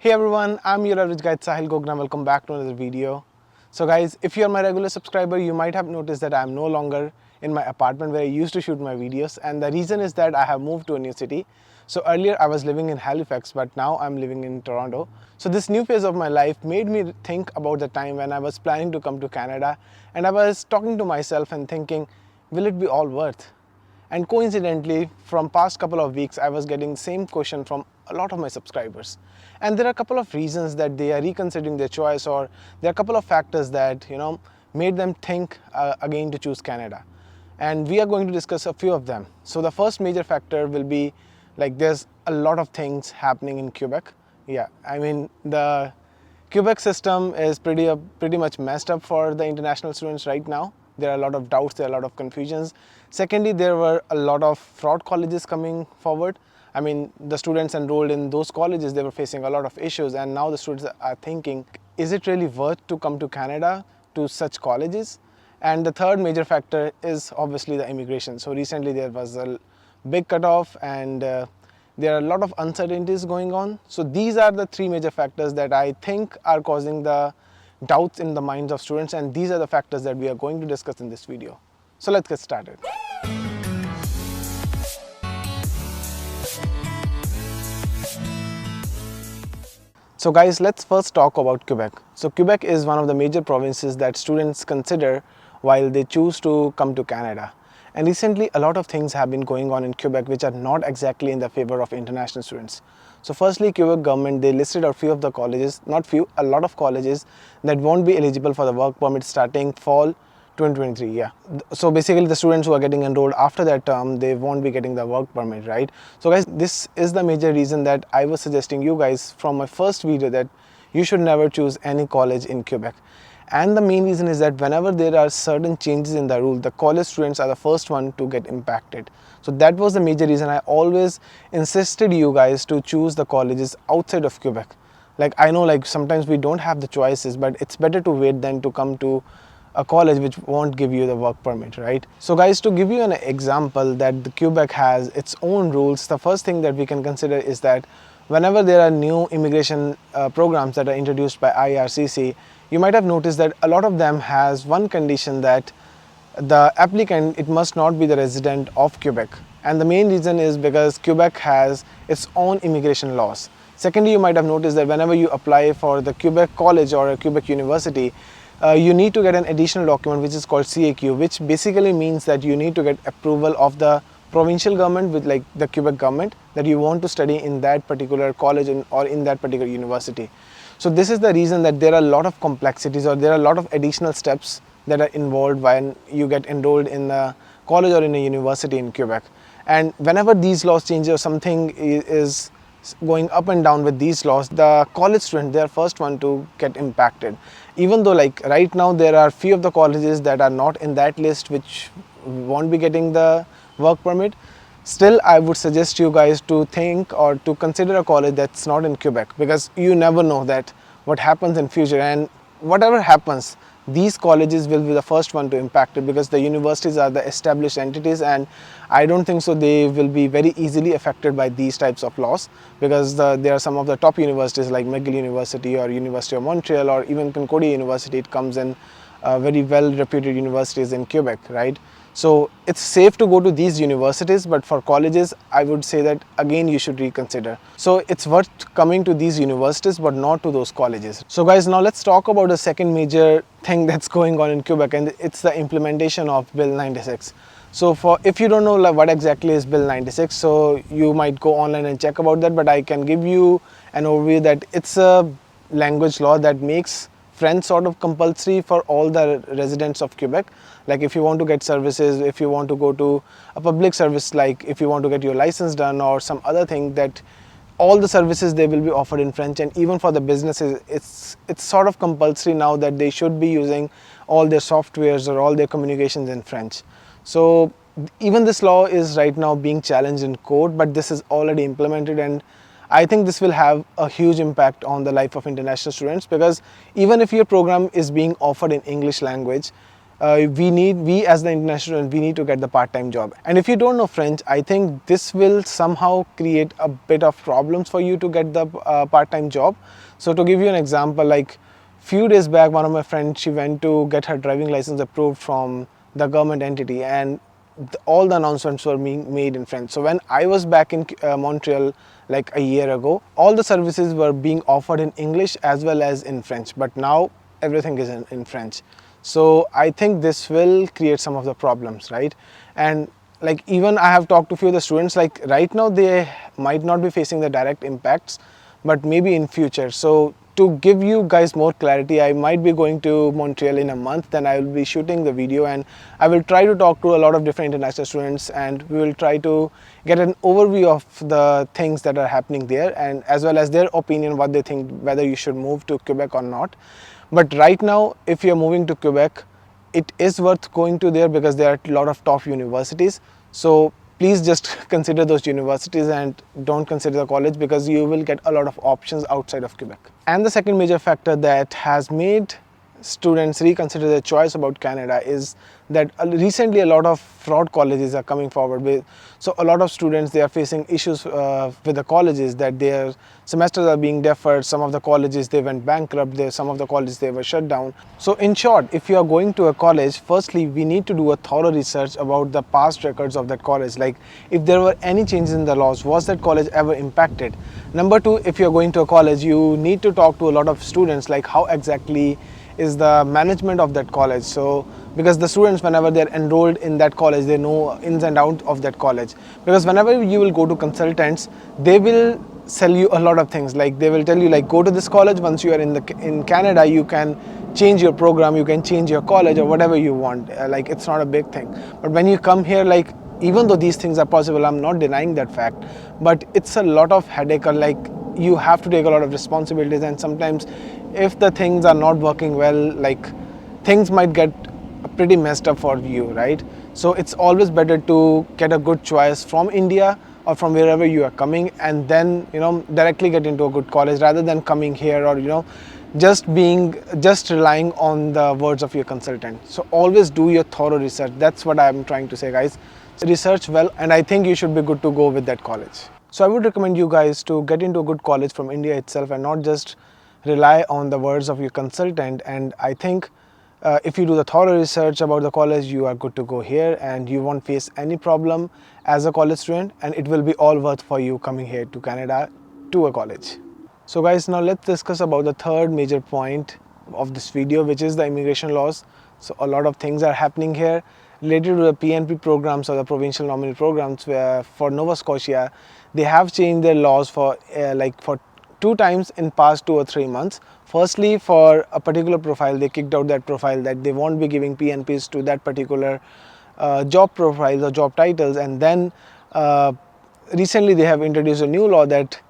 Hey everyone, I'm your average guide Sahil Gogna. Welcome back to another video. So guys, if you're my regular subscriber, you might have noticed that I'm no longer in my apartment where I used to shoot my videos, and the reason is that I have moved to a new city. So earlier I was living in Halifax, but now I'm living in Toronto. So this new phase of my life made me think about the time when I was planning to come to Canada, and I was talking to myself and thinking, will it be all worth? And coincidentally, from past couple of weeks, I was getting same question from a lot of my subscribers. And there are a couple of reasons that they are reconsidering their choice, or there are a couple of factors that made them think again to choose Canada. And we are going to discuss a few of them. So the first major factor will be like there's a lot of things happening in Quebec. Yeah, I mean the Quebec system is pretty much messed up for the international students right now. There are a lot of doubts, there are a lot of confusions. Secondly, there were a lot of fraud colleges coming forward. I mean, the students enrolled in those colleges, they were facing a lot of issues, and now the students are thinking, is it really worth to come to Canada to such colleges? And the third major factor is obviously the immigration. So recently there was a big cutoff, and there are a lot of uncertainties going on. So these are the three major factors that I think are causing the doubts in the minds of students, and these are the factors that we are going to discuss in this video. So let's get started. So guys, let's first talk about Quebec. So Quebec is one of the major provinces that students consider while they choose to come to Canada. And recently a lot of things have been going on in Quebec which are not exactly in the favor of international students. So firstly, Quebec government, they listed a few of the colleges, not few, a lot of colleges that won't be eligible for the work permit starting fall 2023. Yeah, so basically the students who are getting enrolled after that term, they won't be getting the work permit, right? So guys, this is the major reason that I was suggesting you guys from my first video that you should never choose any college in Quebec. And the main reason is that whenever there are certain changes in the rule, the college students are the first one to get impacted. So that was the major reason I always insisted you guys to choose the colleges outside of Quebec. Like I know, like sometimes we don't have the choices, but it's better to wait than to come to a college which won't give you the work permit, right? So guys, to give you an example that the Quebec has its own rules, the first thing that we can consider is that whenever there are new immigration programs that are introduced by IRCC, you might have noticed that a lot of them has one condition that the applicant, it must not be the resident of Quebec. And the main reason is because Quebec has its own immigration laws. Secondly, you might have noticed that whenever you apply for the Quebec College or a Quebec University, you need to get an additional document which is called CAQ, which basically means that you need to get approval of the provincial government with like the Quebec government that you want to study in that particular college or in that particular university. So this is the reason that there are a lot of complexities, or there are a lot of additional steps that are involved when you get enrolled in a college or in a university in Quebec. And whenever these laws change or something is going up and down with these laws, the college student, they are first one to get impacted. Even though like right now there are few of the colleges that are not in that list which won't be getting the work permit, still I would suggest you guys to think or to consider a college that's not in Quebec, because you never know that what happens in future, and whatever happens, these colleges will be the first one to impact it, because the universities are the established entities, and I don't think so they will be very easily affected by these types of laws, because there are some of the top universities like McGill University or University of Montreal or even Concordia University. It comes in very well reputed universities in Quebec, right? So it's safe to go to these universities, but for colleges, I would say that again you should reconsider. So it's worth coming to these universities, but not to those colleges. So guys, now let's talk about the second major thing that's going on in Quebec, and it's the implementation of Bill 96. So if you don't know like what exactly is Bill 96, so you might go online and check about that, but I can give you an overview that it's a language law that makes French sort of compulsory for all the residents of Quebec. Like if you want to get services, if you want to go to a public service, like if you want to get your license done or some other thing, that all the services they will be offered in French. And even for the businesses, it's sort of compulsory now that they should be using all their softwares or all their communications in French. So even this law is right now being challenged in court, but this is already implemented, and I think this will have a huge impact on the life of international students, because even if your program is being offered in English language, we as the international student, we need to get the part-time job. And if you don't know French, I think this will somehow create a bit of problems for you to get the part-time job. So to give you an example, like few days back, one of my friends, she went to get her driving license approved from the government entity, and all the announcements were being made in French. So when I was back in Montreal like a year ago, all the services were being offered in English as well as in French, but now everything is in French. So I think this will create some of the problems, right? And like even I have talked to a few of the students, like right now they might not be facing the direct impacts, but maybe in future. So to give you guys more clarity, I might be going to Montreal in a month. Then I will be shooting the video, and I will try to talk to a lot of different international students, and we will try to get an overview of the things that are happening there, and as well as their opinion, what they think, whether you should move to Quebec or not. But right now, if you're moving to Quebec, it is worth going to there because there are a lot of top universities. So please just consider those universities and don't consider the college, because you will get a lot of options outside of Quebec. And the second major factor that has made students reconsider their choice about Canada is that recently a lot of fraud colleges are coming forward with. So a lot of students, they are facing issues with the colleges, that their semesters are being deferred. Some of the colleges, they went bankrupt. Some of the colleges, they were shut down. So in short, if you are going to a college, firstly we need to do a thorough research about the past records of that college. Like if there were any changes in the laws, was that college ever impacted? Number two, if you are going to a college, you need to talk to a lot of students, like how exactly is the management of that college. So because the students, whenever they're enrolled in that college, they know ins and outs of that college. Because whenever you will go to consultants, they will sell you a lot of things. Like they will tell you, like, go to this college. Once you are in Canada, you can change your program, you can change your college or whatever you want. Like it's not a big thing. But when you come here, like even though these things are possible, I'm not denying that fact, but it's a lot of headache, or like you have to take a lot of responsibilities, and sometimes if the things are not working well, like things might get pretty messed up for you, right? So it's always better to get a good choice from India or from wherever you are coming, and then directly get into a good college, rather than coming here or just relying on the words of your consultant. So always do your thorough research. That's what I'm trying to say, guys. Research well, and I think you should be good to go with that college. So I would recommend you guys to get into a good college from India itself, and not just rely on the words of your consultant. And I think if you do the thorough research about the college, you are good to go here, and you won't face any problem as a college student, and it will be all worth for you coming here to Canada to a college. So guys, now let's discuss about the third major point of this video, which is the immigration laws. So a lot of things are happening here related to the PNP programs, or the provincial nominee programs, where for Nova Scotia, they have changed their laws for for 2 times in past 2 or 3 months. Firstly, for a particular profile, they kicked out that profile, that they won't be giving PNPs to that particular job profiles or job titles. And then recently they have introduced a new law that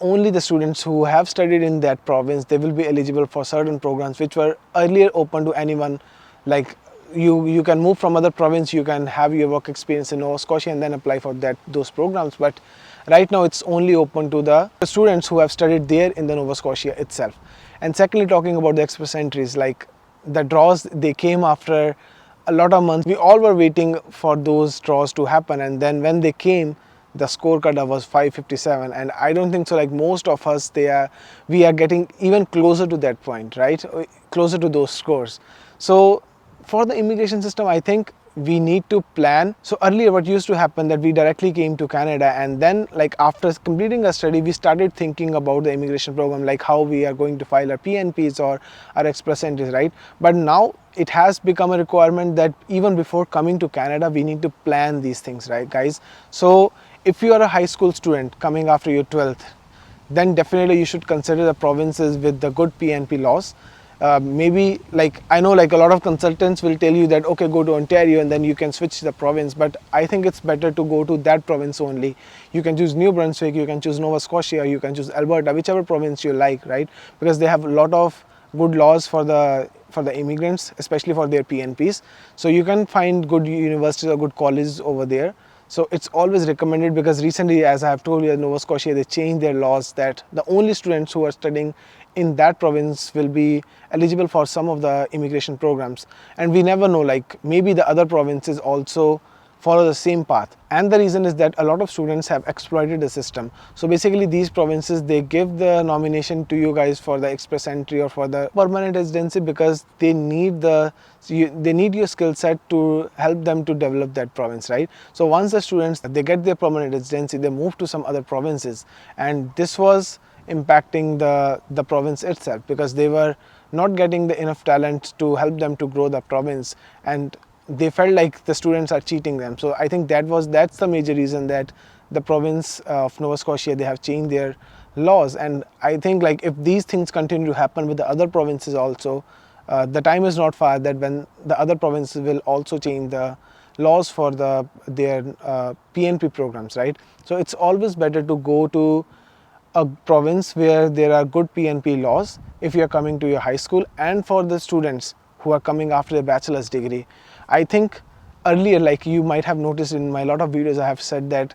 only the students who have studied in that province, they will be eligible for certain programs which were earlier open to anyone. Like you can move from other province, you can have your work experience in Nova Scotia and then apply for those programs. But right now it's only open to the students who have studied there in the Nova Scotia itself. And secondly, talking about the express entries, like the draws, they came after a lot of months. We all were waiting for those draws to happen, and then when they came, the scorecard was 557, and I don't think so, like most of us, we are getting even closer to that point, right? Closer to those scores. So for the immigration system, I think we need to plan. So earlier what used to happen, that we directly came to Canada, and then like after completing a study, we started thinking about the immigration program, like how we are going to file our PNPs or our express entries, right? But now it has become a requirement that even before coming to Canada, we need to plan these things, right, guys? So if you are a high school student coming after your 12th, then definitely you should consider the provinces with the good PNP laws. Maybe, like, I know like a lot of consultants will tell you that, okay, go to Ontario and then you can switch the province, but I think it's better to go to that province only. You can choose New Brunswick, you can choose Nova Scotia, you can choose Alberta, whichever province you like, right? Because they have a lot of good laws for the immigrants, especially for their PNPs. So you can find good universities or good colleges over there. So it's always recommended, because recently, as I have told you, in Nova Scotia, they changed their laws that the only students who are studying in that province will be eligible for some of the immigration programs. And we never know, like maybe the other provinces also follow the same path. And the reason is that a lot of students have exploited the system. So basically these provinces, they give the nomination to you guys for the express entry or for the permanent residency, because they need they need your skill set to help them to develop that province, right? So once the students, they get their permanent residency, they move to some other provinces, and this was impacting the province itself, because they were not getting the enough talent to help them to grow the province, and they felt like the students are cheating them. So I think that's the major reason that the province of Nova Scotia, they have changed their laws. And I think like if these things continue to happen with the other provinces also, the time is not far that when the other provinces will also change the laws for their PNP programs, right? So it's always better to go to a province where there are good PNP laws if you are coming to your high school. And for the students who are coming after their bachelor's degree, I think earlier, like you might have noticed in my lot of videos, I have said that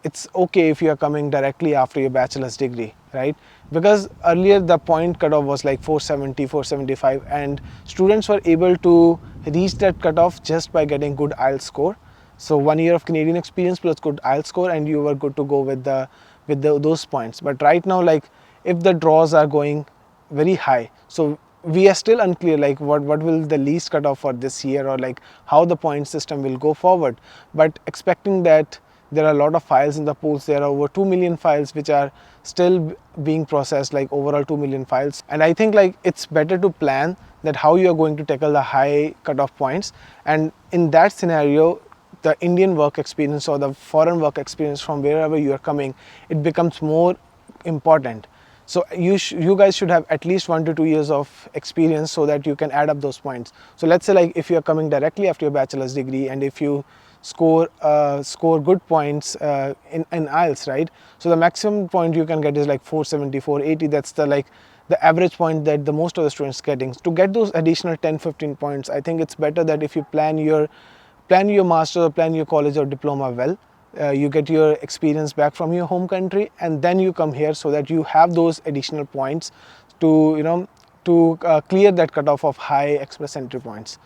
it's okay if you are coming directly after your bachelor's degree, right? Because earlier the point cutoff was like 470, 475, and students were able to reach that cutoff just by getting good IELTS score. So 1 year of Canadian experience plus good IELTS score, and you were good to go with those points. But right now, like if the draws are going very high, so we are still unclear like what will the least cutoff for this year, or like how the point system will go forward. But expecting that there are a lot of files in the pools, there are over 2 million files which are still being processed, like overall 2 million files. And I think like it's better to plan that how you are going to tackle the high cutoff points. And in that scenario, the Indian work experience or the foreign work experience from wherever you are coming, it becomes more important. So you guys should have at least 1 to 2 years of experience so that you can add up those points. So let's say like if you are coming directly after your bachelor's degree, and if you score good points in IELTS, right? So the maximum point you can get is like 470, 480. That's the average point that the most of the students getting. To get those additional 10, 15 points, I think it's better that if you plan your master or plan your college or diploma well, you get your experience back from your home country, and then you come here so that you have those additional points to clear that cutoff of high express entry points.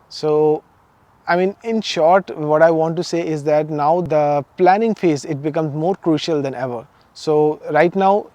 So I mean, in short, what I want to say is that now the planning phase, it becomes more crucial than ever. So right now,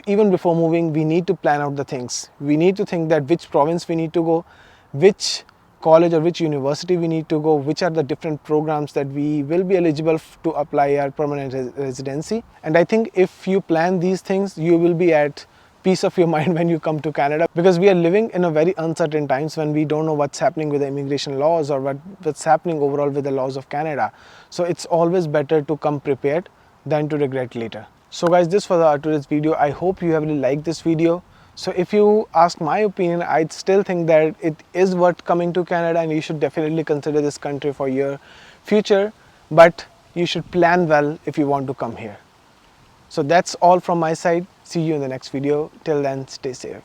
even before moving, we need to plan out the things. We need to think that which province we need to go, which college or which university we need to go, which are the different programs that we will be eligible to apply our permanent residency. And I think if you plan these things, you will be at peace of your mind when you come to Canada, because we are living in a very uncertain times when we don't know what's happening with the immigration laws or what's happening overall with the laws of Canada. So it's always better to come prepared than to regret later. So guys, this was our today's video. I hope you have really liked this video. So if you ask my opinion, I'd still think that it is worth coming to Canada, and you should definitely consider this country for your future, but you should plan well if you want to come here. So that's all from my side. See you in the next video. Till then, stay safe.